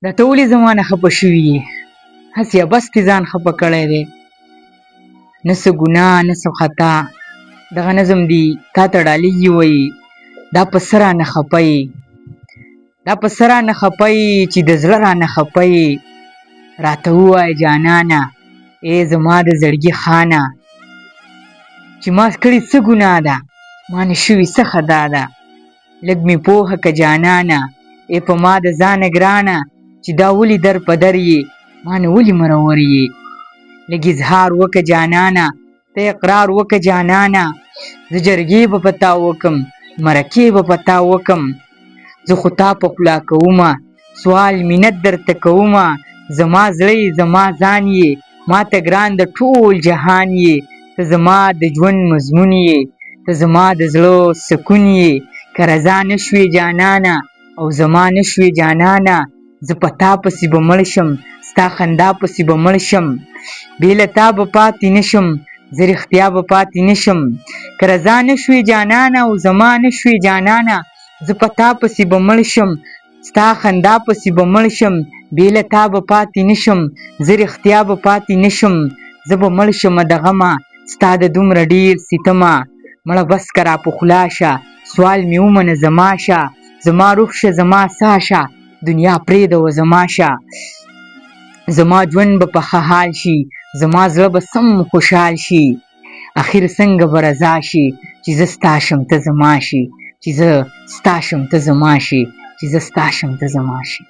دا ته ولې زما نه خفه شوي یې؟ هسې عبث دې ځان خفه کړی دی، نه څه ګناه نه څه خطا. دغه نظم دي تا ته ډالېږي وایي دا په څه رانه خفه یې، دا په څه رانه خفه یې چې د زړه رانه خفه یې. راته ووایه جانانه ای زما د زړګي خانه، چې ما کړې څه ګناه ده، ما نه شوې څه خطا ده. لږ مې پوهه که جانانه ای په ما د ځانه ګرانه، چې دا ولې در په در یې ما نه ولې مرور یې. لږ اظهار وکه جانانه ته اقرار وکه جانانه، زه جرګې به په تا وکم مرکې به په تا وکم. زه خو تا په خوله کومه سوال منت درته کومه، زما زړه یې زما ځان یې ما ته ګران د ټول جهان یې. ته زما د ژوند مضمون یې ته زما د زړه سکون یې. که رضا نه شوې جانانه او زما نه شوې جانانه، زه په تا پسې به مړ شم ستا خندا پسې به مړ شم. بې له تا به پاتې نه شم زه رښتیا به پاتې نه شم. که رضا نه شوې جانانه او زما نه شوې جانانه، زه په تا پسې به مړ شم ستا خندا پسې به مړ شم. بې له تا به پاتې نه شم زه رښتیا به پاتې نه شم. زه به مړ شمه د غمه ستا د دومره ډېر ستمه، مړه بس که را په خوله شه سوال مې ومنه زما شه. زما روح شه زما ساه شه دنیا پرېږدوه زما شه. زما ژوند به په ښه حال شي زما زړه به سم خوشحال شي. اخر څنګه به رضا شي چې زه ستا شم ته زما شي، چې زه ستا شم ته زما شي، چې زه ستا شم ته زما شي.